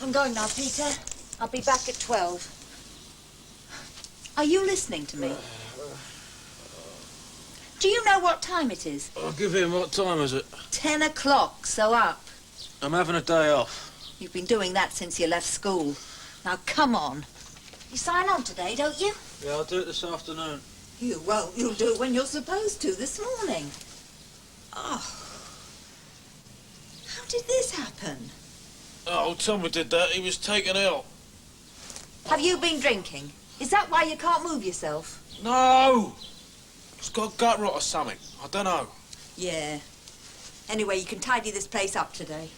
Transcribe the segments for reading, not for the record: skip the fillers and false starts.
I'm going now, Peter. I'll be back at 12. Are you listening to me? Do you know what time it is? I'll give him. What time is it? 10 o'clock, so up. I'm having a day off. You've been doing that since you left school. Now, come on. You sign on today, don't you? Yeah, I'll do it this afternoon. You won't. You'll do it when you're supposed to, this morning. Oh. How did this happen? Oh, Tommy did that. He was taken ill. Have you been drinking? Is that why you can't move yourself? No! He's got gut rot or something. I don't know. Yeah. Anyway, you can tidy this place up today.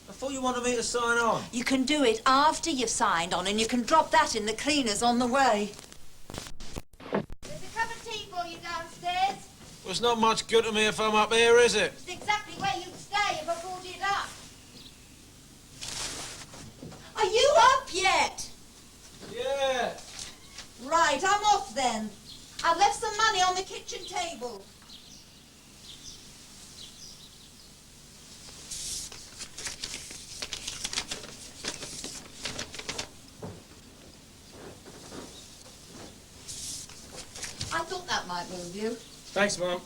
I thought you wanted me to sign on. You can do it after you've signed on, and you can drop that in the cleaners on the way. There's a cup of tea for you downstairs. Well, it's not much good to me if I'm up here, is it? It's exactly where you'd stay if I brought it up. Are you up yet? Yeah. Right, I'm off then. I've left some money on the kitchen table. I thought that might move you. Thanks, Mum.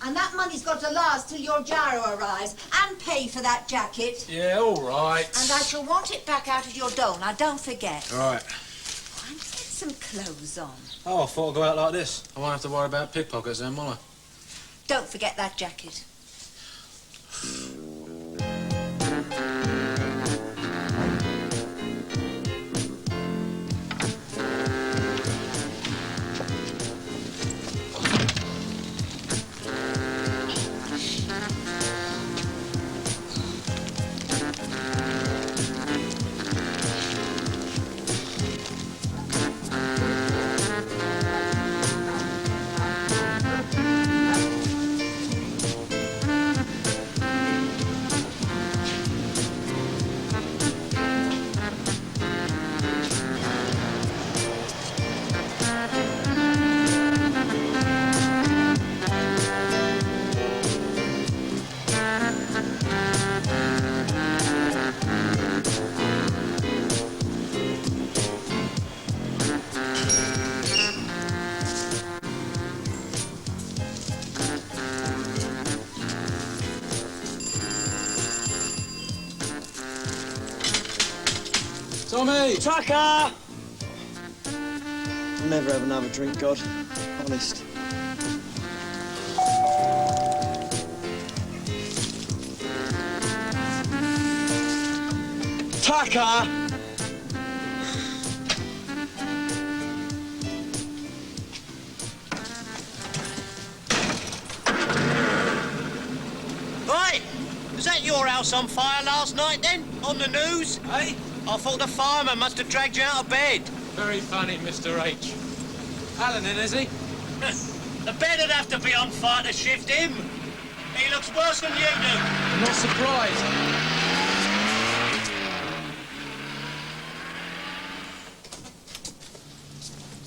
And that money's got to last till your gyro arrives and pay for that jacket. Yeah, all right. And I shall want it back out of your dough. Now, don't forget. All right. And get some clothes on. Oh, I thought I'd go out like this. I won't have to worry about pickpockets then, will I? Don't forget that jacket. Tommy! Tucker! I'll never have another drink, God. Honest. Tucker! Right! Was that your house on fire last night, then? On the news? Hey? I thought the fireman must have dragged you out of bed. Very funny, Mr. H. Alan in, is he? The bed would have to be on fire to shift him. He looks worse than you do. I'm not surprised.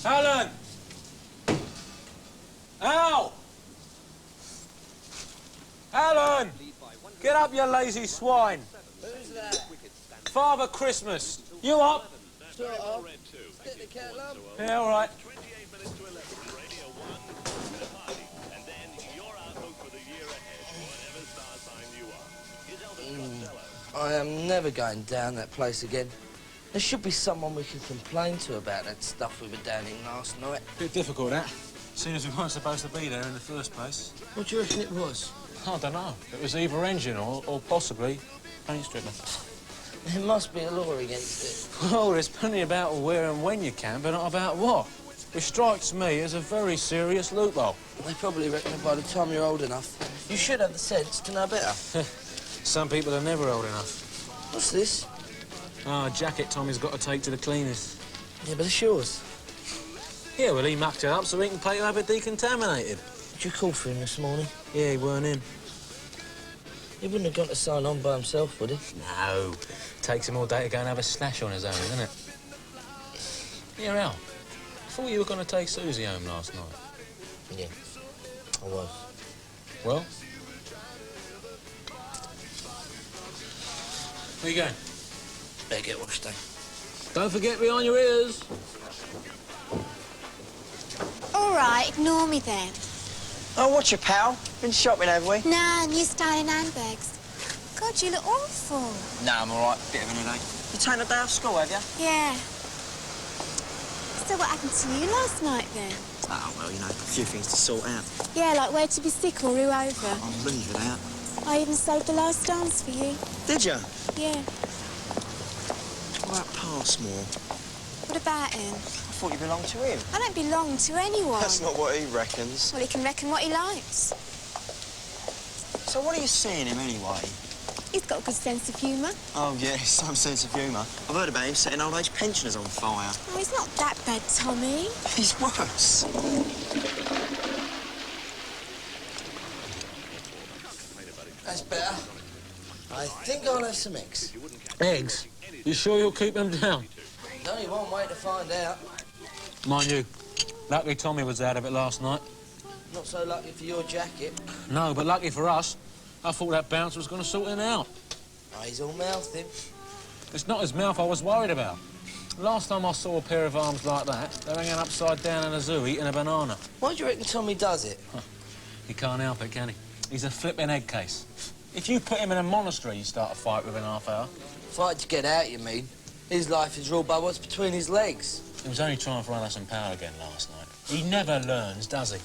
Alan! Al! Alan! Get up, you lazy swine. Who's that? Father Christmas. You up? Sure, I'll get the kettle up. Yeah, all right. 28 minutes to 11, Radio 1, and a party. And then your outlook for the year ahead, whatever star sign you are. Here's Elvis Costello. I am never going down that place again. There should be someone we can complain to about that stuff we were down in last night. Bit difficult, that. Seeing as we weren't supposed to be there in the first place. What do you reckon it was? I don't know. It was either engine or possibly paint stripper. There must be a law against it. Well, there's plenty about where and when you can, but not about what. Which strikes me as a very serious loophole. They probably reckon that by the time you're old enough, you should have the sense to know better. Some people are never old enough. What's this? Oh, a jacket Tommy's got to take to the cleaners. Yeah, but it's yours. Yeah, well, he mucked it up so he can pay to have it decontaminated. Did you call for him this morning? Yeah, he weren't in. He wouldn't have gone to sign on by himself, would he? No. Takes him all day to go and have a slash on his own, doesn't it? Yeah, Al. I thought you were going to take Susie home last night. Yeah, I was. Well? Where you going? Better get washed, eh? Don't forget behind your ears. All right, ignore me then. Oh, what's your pal? Been shopping, have we? Nah, new style in handbags. God, you look awful. Nah, I'm all right. Bit of an headache. You taken a day off school, have you? Yeah. So what happened to you last night then? Oh, well, you know, a few things to sort out. Yeah, like where to be sick or who over. I'll leave it out. I even saved the last dance for you. Did you? Yeah. What about Passmore? What about him? I thought you belonged to him. I don't belong to anyone. That's not what he reckons. Well, he can reckon what he likes. So what are you seeing him anyway? He's got a good sense of humour. Oh, yeah, some sense of humour. I've heard about him setting old age pensioners on fire. Oh, he's not that bad, Tommy. He's worse. That's better. I think I'll have some eggs. Eggs? You sure you'll keep them down? There's only one way to find out. Mind you, lucky Tommy was out of it last night. Not so lucky for your jacket. No, but lucky for us. I thought that bouncer was going to sort him out. Oh, he's all mouthing. It's not his mouth I was worried about. Last time I saw a pair of arms like that, they were hanging upside down in a zoo eating a banana. Why do you reckon Tommy does it? He can't help it, can he? He's a flipping egg case. If you put him in a monastery, you start a fight within half hour. Fight to get out, you mean? His life is ruled by what's between his legs. He was only trying for us some power again last night. He never learns, does he?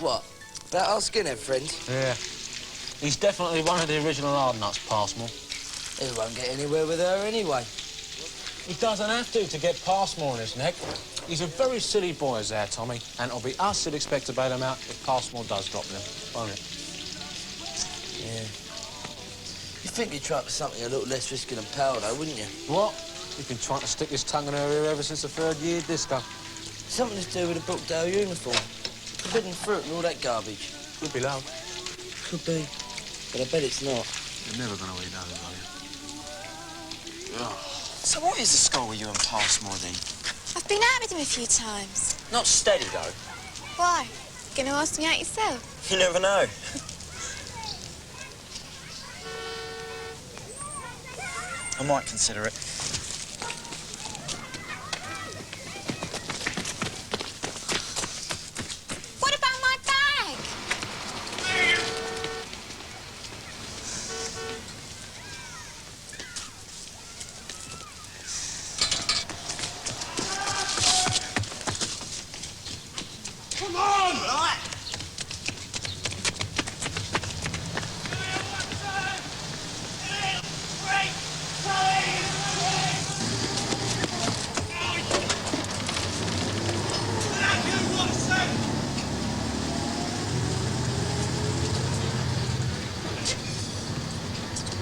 What? That our skinhead friend? Yeah. He's definitely one of the original hard nuts, Passmore. He won't get anywhere with her anyway. He doesn't have to get Passmore on his neck. He's a very silly boy, is there, Tommy, and it'll be us who'd expect to bail him out if Passmore does drop him, won't it? Yeah. You'd think you'd try for something a little less risky than power, though, wouldn't you? What? He's been trying to stick his tongue in her ear ever since the third year disco. Something to do with the Brookdale uniform. Forbidden fruit and all that garbage. Could be love. Could be. But I bet it's not. You're never going to eat those, are you? So what is the score with you and Passmore, then? I've been out with him a few times. Not steady, though. Why? Gonna ask me out yourself? You never know. I might consider it. What about my bag? Come on! Right.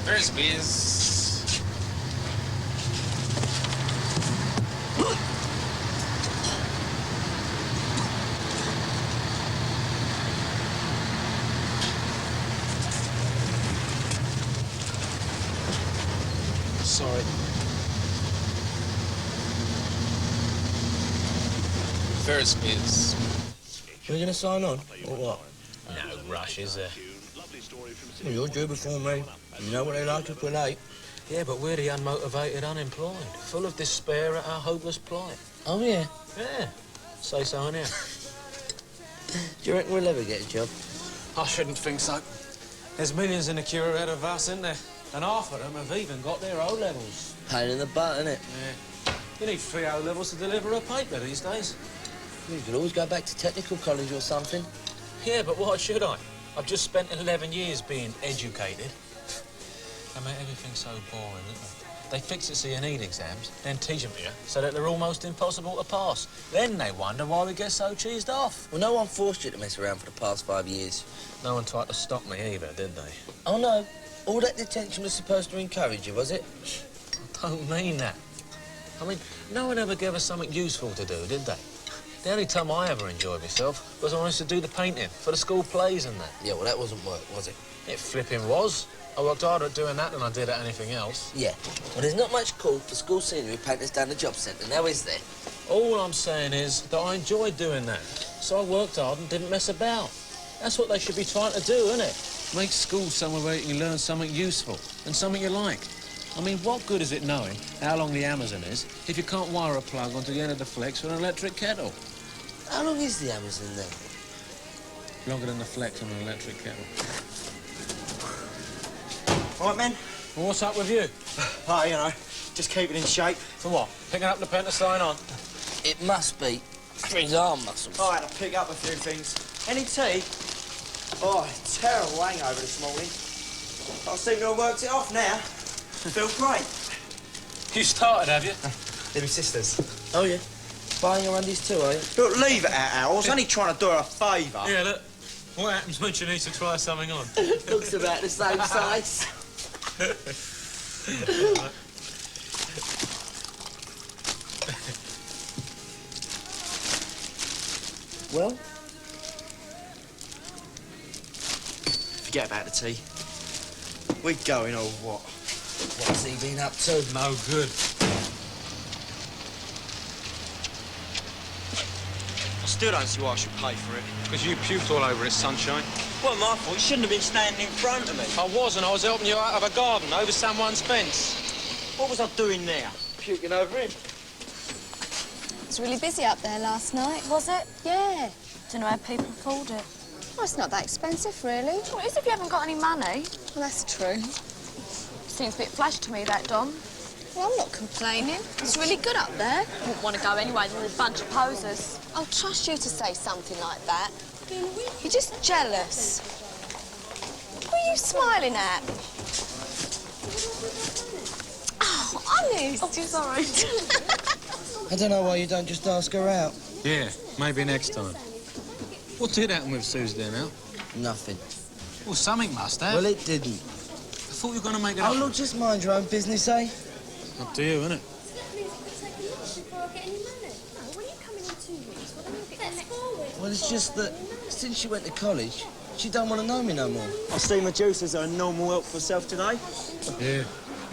Frisbees. Sorry. Frisbees. Are we going to sign on, or what? No rush, is there? Well, you're due before me. You know what they like if we're late. Yeah, but we're the unmotivated unemployed, full of despair at our hopeless plight. Oh, yeah? Yeah. Say so, innit? Do you reckon we'll ever get a job? I shouldn't think so. There's millions in the queue ahead of us, isn't there? And half of them have even got their O-levels. Pain in the butt, innit? Yeah. You need 3 O-levels to deliver a paper these days. You could always go back to technical college or something. Yeah, but why should I? I've just spent 11 years being educated. I mean, everything's so boring, isn't it? They fix it so you need exams, then teach them to you so that they're almost impossible to pass. Then they wonder why we get so cheesed off. Well, no one forced you to mess around for the past 5 years. No one tried to stop me either, did they? Oh, no. All that detention was supposed to encourage you, was it? I don't mean that. I mean, no one ever gave us something useful to do, did they? The only time I ever enjoyed myself was when I used to do the painting for the school plays and that. Yeah, well, that wasn't work, was it? It flipping was. I worked harder at doing that than I did at anything else. Yeah. Well, there's not much call for school scenery painters down the job centre, now is there? All I'm saying is that I enjoyed doing that, so I worked hard and didn't mess about. That's what they should be trying to do, isn't it? Make school somewhere where you can learn something useful and something you like. I mean, what good is it knowing how long the Amazon is if you can't wire a plug onto the end of the flex for an electric kettle? How long is the Amazon then? Longer than the flex on an electric kettle. All right, men? Well, what's up with you? Oh, you know, just keep it in shape. For what? Picking up the pen to sign on? It must be for his arm muscles. I had to pick up a few things. Any tea? Oh, terrible hangover this morning. I seem to have worked it off now. Feel great. You started, have you? They're my sisters. Oh, yeah? Buying her undies too, are you? Look, leave it out, Al. I was only trying to do her a favour. Yeah, look. What happens when she needs to try something on? Looks about the same size. Well? Forget about the tea. We're going or what? What's he been up to? No good. I still don't see why I should pay for it. Because you puked all over it, sunshine. Well, my fault. You shouldn't have been standing in front of me. I wasn't. I was helping you out of a garden over someone's fence. What was I doing there? Puking over him. It was really busy up there last night. Was it? Yeah. Don't know how people afford it. Well, it's not that expensive, really. Well, it is if you haven't got any money. Well, that's true. Seems a bit flash to me, that, Dom. Well, I'm not complaining. It's really good up there. Wouldn't want to go anyway, there's a bunch of posers. I'll trust you to say something like that. You're just jealous. What are you smiling at? Oh, honest. Oh, sorry. I don't know why you don't just ask her out. Yeah, maybe next time. What did happen with Susie there now? Nothing. Well, something must have. Well, it didn't. I thought you were going to make it Oh, up. look, just mind your own business, eh? Up to you, innit? Well, it's just that since she went to college, she don't want to know me no more. I see my juices are a normal help for herself today. Yeah.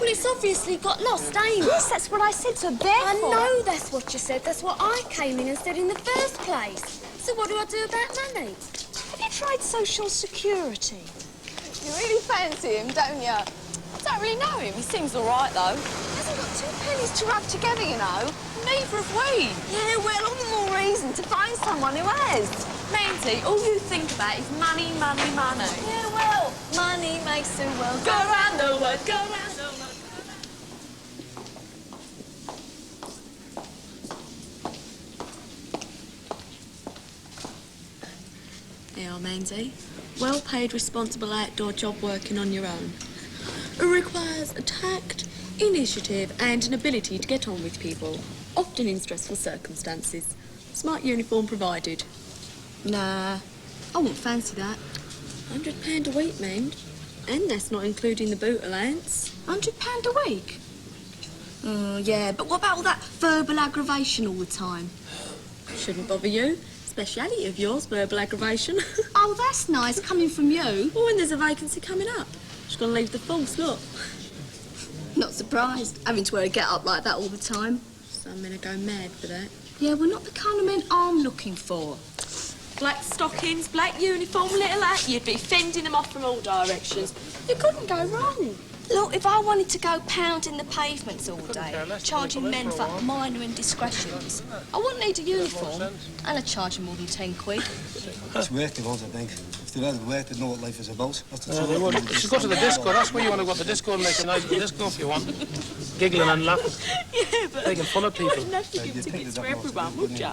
Well, it's obviously got lost, ain't it? Yes, that's what I said, so therefore... I know that's what you said. That's what I came in and said in the first place. So what do I do about money? Have you tried social security? You really fancy him, don't you? I don't really know him. He seems all right, though. He hasn't got two pennies to rub together, you know. Neither have we. Yeah, well, all the more reason to find someone who has. Mandy, all you think about is money, money, money. Yeah, well, money makes the world go round the world, go round the world. Yeah, Mandy. Well-paid, responsible outdoor job working on your own. It requires a tact, initiative and an ability to get on with people, often in stressful circumstances. Smart uniform provided. Nah, I wouldn't fancy that. £100 a week, Mand. And that's not including the boot allowance. £100 a week? Yeah, but what about all that verbal aggravation all the time? Shouldn't bother you. Speciality of yours, verbal aggravation. Oh, that's nice, coming from you. Well, when there's a vacancy coming up. She's going to leave the force, look. Not surprised, having to wear a get-up like that all the time. Some men are going mad for that. Yeah, we're not the kind of men I'm looking for. Black stockings, black uniform, little hat, you'd be fending them off from all directions. You couldn't go wrong. Look, if I wanted to go pounding the pavements all day, charging men for minor indiscretions, I wouldn't need a uniform, and I'd charge them more than 10 quid. That's work they want, I think. If they had work, they'd know what life is about. That's the They would. You should go to the disco. That's where you want to go to the disco and make a night at the disco if you want. Giggling and laughing. Yeah, but making fun of people. you wouldn't have to give tickets for everyone, would you?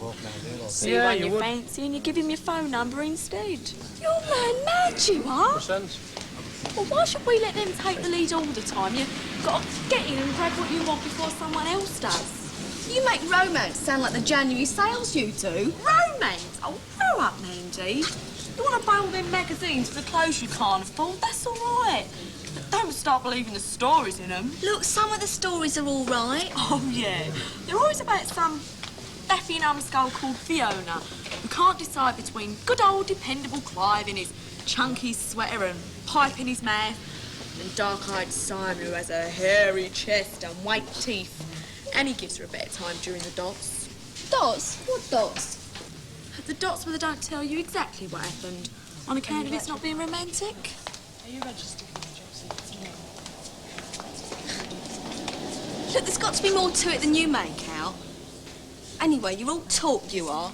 See Yeah, one you you would. fancy and you give him your phone number instead. You're mad, you are. Well, why should we let them take the lead all the time? You've got to get in and grab what you want before someone else does. You make romance sound like the January sales, you do. Romance? Oh, grow up, Mandy. You want to buy all them magazines for the clothes you can't afford? That's all right. But don't start believing the stories in them. Look, some of the stories are all right. Oh, yeah. They're always about some Effie numbskull called Fiona who can't decide between good old dependable Clive in his chunky sweater and pipe in his mouth and dark-eyed Simon who has a hairy chest and white teeth. And he gives her a better time during the dots. Dots? What dots? The dots where they don't tell you exactly what happened on account of it's not being romantic. Are you registered for the job? Look, there's got to be more to it than you make out. Anyway, you're all talk, you are.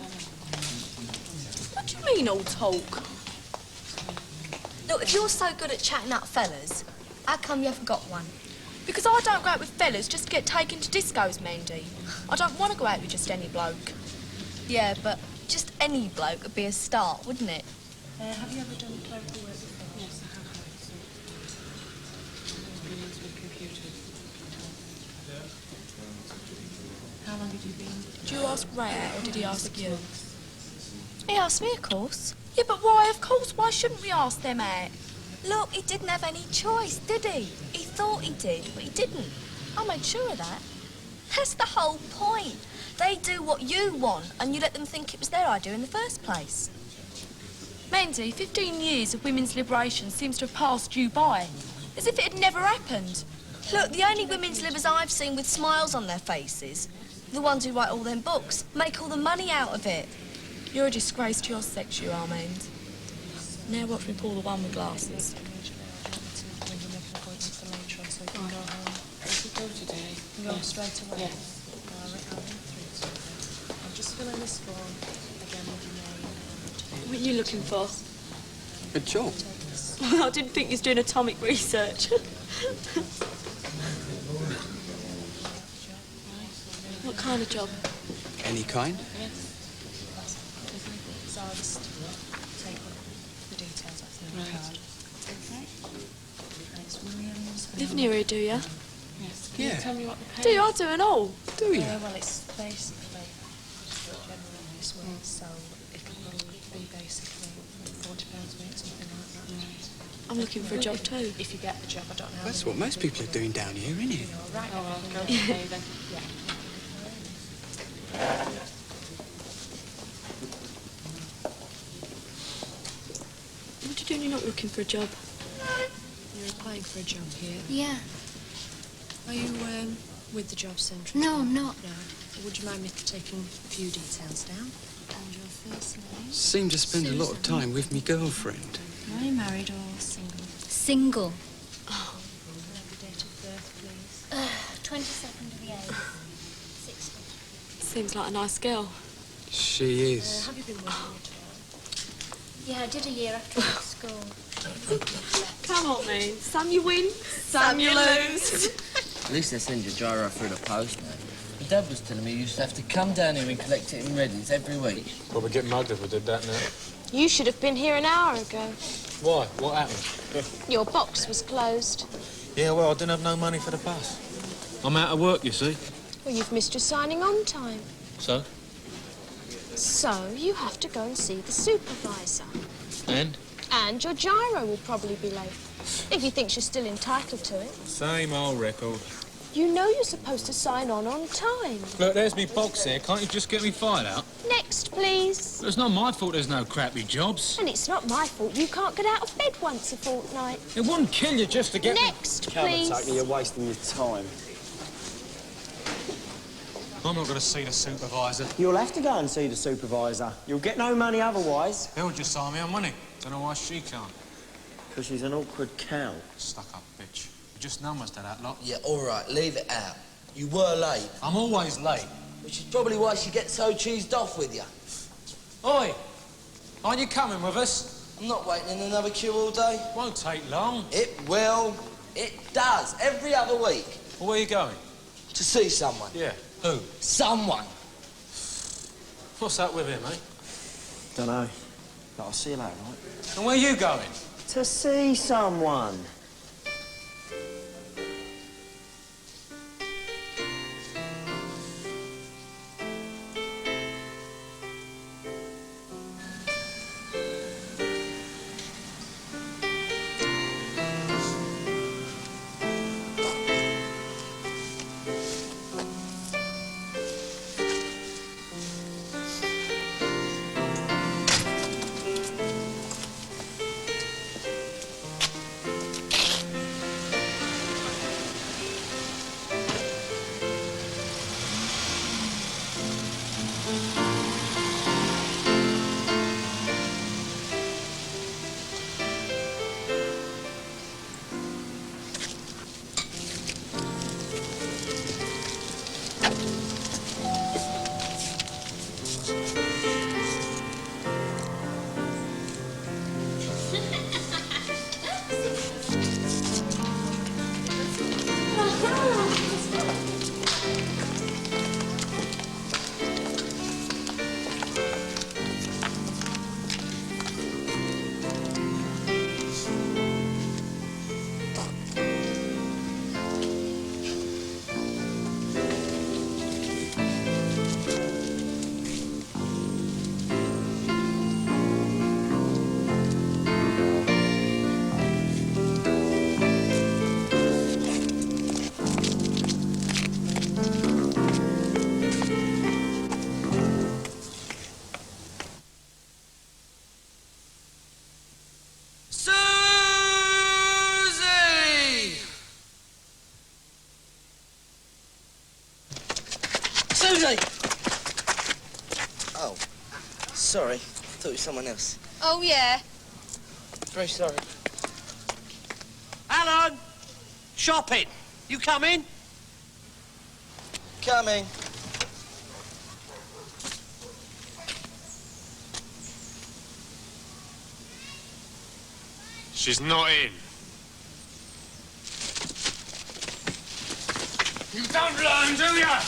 What do you mean, all talk? Look, if you're so good at chatting up fellas, how come you haven't got one? Because I don't go out with fellas just to get taken to discos, Mandy. I don't want to go out with just any bloke. Yeah, but just any bloke would be a start, wouldn't it? Have you ever done clerical work before? Yes, I have. How long have you been? Did you ask Ray out or did he ask you? He asked me, of course. Yeah, but why, of course? Why shouldn't we ask them out? Look, he didn't have any choice, did he? He thought he did, but he didn't. I made sure of that. That's the whole point. They do what you want, and you let them think it was their idea in the first place. Mandy, 15 years of women's liberation seems to have passed you by, as if it had never happened. Look, the only women's livers I've seen with smiles on their faces, the ones who write all them books, make all the money out of it. You're a disgrace to your sex, you are, Mand. Now watch me pull the one with glasses. If you go today, you can go straight away. Yeah. I'm just filling this form again with your name. What are you looking for? A job. I didn't think you was doing atomic research. What kind of job? Any kind? So I'll just take the details off the card. Okay. And it's Williams. Live near here, do you? Yes. Can you Yeah. tell me what the pay Do you? I do and all. Do you? Well, it's basically general this week, so it can probably be basically £40 a week, something like that. I'm looking for a job too. If you get the job, I don't know. That's what most people are doing down here, isn't it? All right. Oh, I'll go today then. Yeah. What are you doing? You're not looking for a job. You're applying for a job here. Yeah. Are you with the job centre? No, I'm not. No. Would you mind me taking a few details down? And your first name? Seem to spend a lot of time with me girlfriend. Are you married or single? Single. Oh. Your date of birth, please. 22nd of the 8th. 60. Seems like a nice girl. She is. Have you been working at all? Yeah, I did a year after I left school. Come on, me. Some you win, some you lose. At least they send your gyro through the post now. My dad was telling me you used to have to come down here and collect it in Reddings every week. Probably get mugged if we did that now. You should have been here an hour ago. Why? What happened? Your box was closed. Yeah, well, I didn't have no money for the bus. I'm out of work, you see. Well, you've missed your signing on time. So? So, you have to go and see the supervisor. And? And your gyro will probably be late. If he thinks you're still entitled to it. Same old record. You know you're supposed to sign on time. Look, there's me box here. Can't you just get me file out? Next, please. It's not my fault there's no crappy jobs. And it's not my fault you can't get out of bed once a fortnight. It wouldn't kill you just to get Next, Come and please. take me, you're wasting your time. I'm not going to see the supervisor. You'll have to go and see the supervisor. You'll get no money otherwise. He'll just sign me on money. Don't know why she can't. Because she's an awkward cow. Stuck-up bitch. You're just numbers to that lot. Yeah, all right, leave it out. You were late. I'm always late. Which is probably why she gets so cheesed off with you. Oi! Aren't you coming with us? I'm not waiting in another queue all day. Won't take long. It will. It does. Every other week. Well, where are you going? To see someone. Yeah. Who? Someone. What's up with him, eh? Dunno. But I'll see you later, right? And where are you going? To see someone. Sorry, I thought it was someone else. Oh, yeah. Very sorry. Alan! Shopping. You coming? Coming. She's not in. You don't learn, do ya?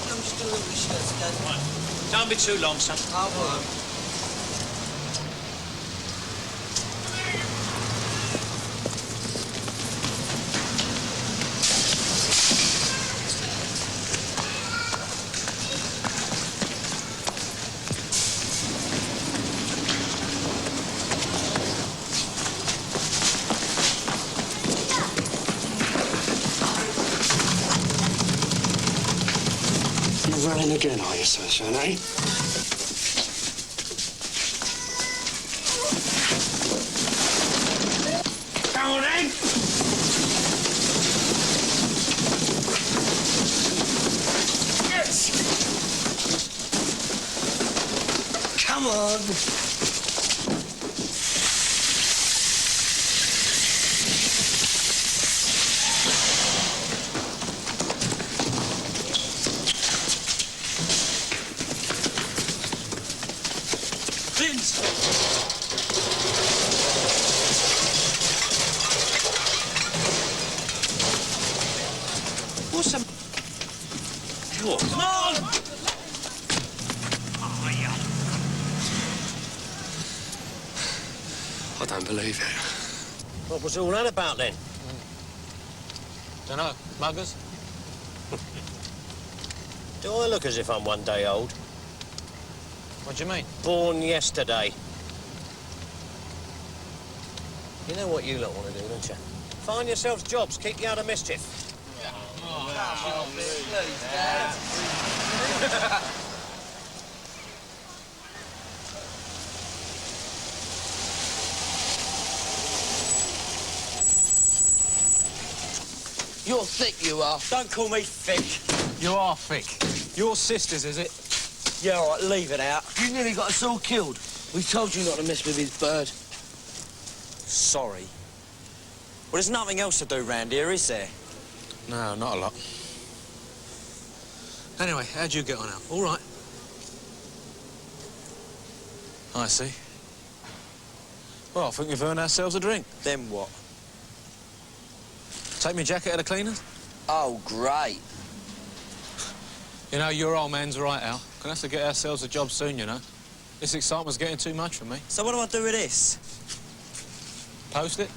I'm just gonna look at the shirts, okay? Right. Don't be too long, son. I won't. You're running again, are you, sunshine, eh? Come on, then. Yes! Come on. What's the... What? Come on! I don't believe it. What was all that about, then? Dunno. Muggers? Do I look as if I'm one day old? What do you mean? Born yesterday. You know what you lot want to do, don't you? Find yourselves jobs, keep you out of mischief. Please, Dad. You're thick, you are. Don't call me thick. You are thick. Your sister's, is it? Yeah, all right, leave it out. You nearly got us all killed. We told you not to mess with his bird. Sorry. Well, there's nothing else to do round here, is there? No, not a lot. Anyway, how'd you get on out? All right. I see. Well, I think we've earned ourselves a drink. Then what? Take me jacket out of the cleaners? Oh, great. You know, your old man's right, Al. Gonna have to get ourselves a job soon, you know. This excitement's getting too much for me. So what do I do with this? Post it.